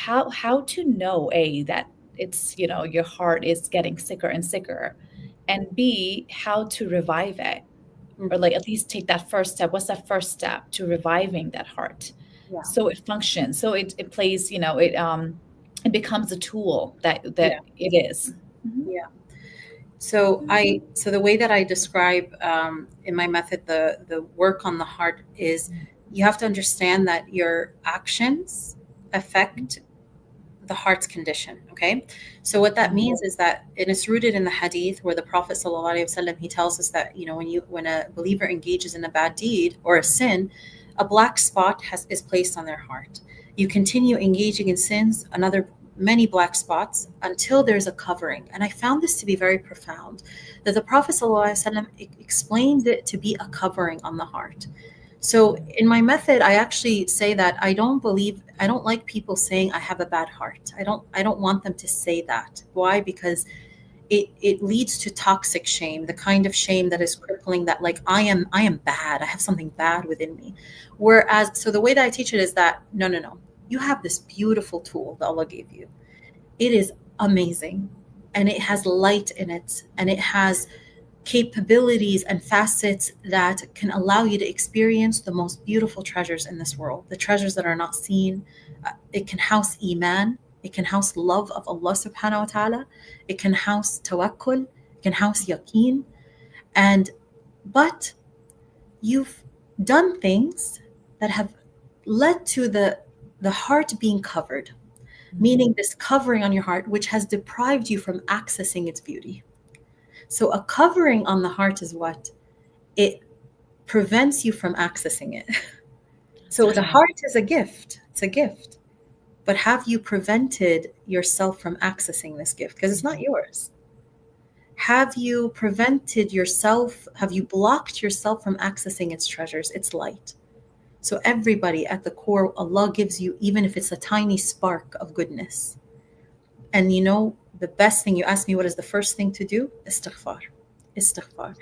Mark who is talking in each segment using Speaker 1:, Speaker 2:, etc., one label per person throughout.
Speaker 1: how to know that it's, your heart is getting sicker and sicker, and B, how to revive it, or like at least take that first step. What's that first step to reviving that heart
Speaker 2: Yeah.
Speaker 1: so it functions, so it plays, it becomes a tool that
Speaker 2: Yeah.
Speaker 1: it is. Mhm.
Speaker 2: Yeah. So the way that I describe in my method the work on the heart is, you have to understand that your actions affect the heart's condition. Okay, so what that means is that, and it's rooted in the hadith where the Prophet ﷺ, he tells us that, when a believer engages in a bad deed or a sin, a black spot is placed on their heart. You continue engaging in sins, another many black spots, until there's a covering. And I found this to be very profound, that the Prophet ﷺ explained it to be a covering on the heart. So in my method, I actually say that I don't like people saying I have a bad heart. I don't want them to say that. Why? Because it leads to toxic shame, the kind of shame that is crippling, that like I am bad. I have something bad within me. Whereas, so the way that I teach it is that no, no, no. You have this beautiful tool that Allah gave you. It is amazing, and it has light in it, and it has capabilities and facets that can allow you to experience the most beautiful treasures in this world, the treasures that are not seen. It can house iman, it can house love of Allah subhanahu wa ta'ala, it can house tawakkul, it can house yaqeen. And but you've done things that have led to the heart being covered, meaning this covering on your heart, which has deprived you from accessing its beauty. So a covering on the heart is what? It prevents you from accessing it. So the heart is a gift. It's a gift. But have you prevented yourself from accessing this gift? Because it's not yours. Have you prevented yourself? Have you blocked yourself from accessing its treasures, its light? So everybody at the core, Allah gives you, even if it's a tiny spark of goodness. And the best thing, you asked me what is the first thing to do? Istighfar. Istighfar.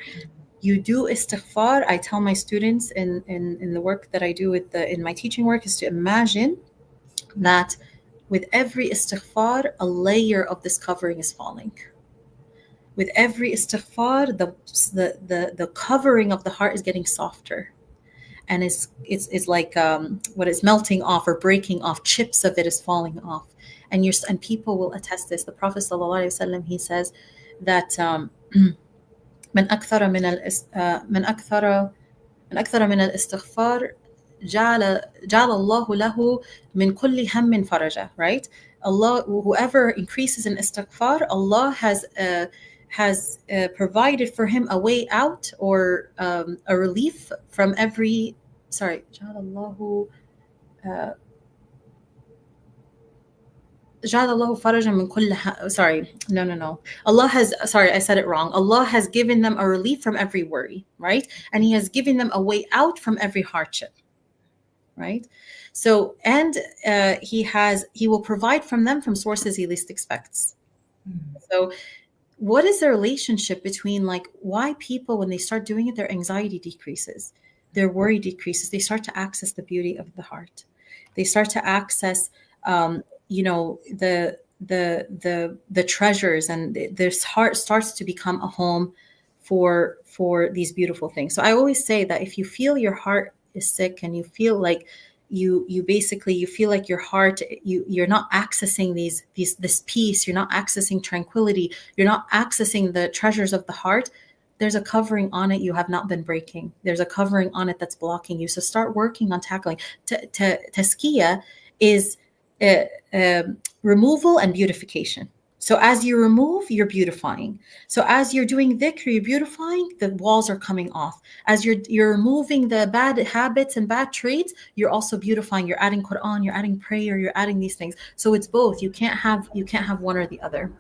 Speaker 2: You do istighfar. I tell my students in the work that I do in my teaching work, is to imagine that with every istighfar, a layer of this covering is falling. With every istighfar, the covering of the heart is getting softer, and it's like what is melting off or breaking off. Chips of it is falling off, and people will attest this. The Prophet ﷺ, he says that من أكثر من من أكثر من أكثر من الاستغفار جعل الله له من كل هم فرجا. Right? Allah, whoever increases in istighfar, Allah has provided for him a way out, or a relief from every. Sorry, جعل الله جعل الله فرجا من كل sorry, no. Allah has, sorry, I said it wrong. Allah has given them a relief from every worry, right? And He has given them a way out from every hardship, right? So, and He will provide from them from sources He least expects. So, what is the relationship between, like, why people, when they start doing it, their anxiety decreases, their worry decreases, they start to access the beauty of the heart, they start to access the treasures, and this heart starts to become a home for these beautiful things. So I always say that if you feel your heart is sick, and you feel like you feel like your heart, you're not accessing this peace, you're not accessing tranquility, you're not accessing the treasures of the heart, there's a covering on it you have not been breaking. There's a covering on it that's blocking you. So start working on tackling. Tazkiyah is removal and beautification. So as you remove, you're beautifying. So as you're doing dhikr, you're beautifying, the walls are coming off. As you're removing the bad habits and bad traits, you're also beautifying. You're adding Quran, you're adding prayer, you're adding these things. So it's both. You can't have one or the other.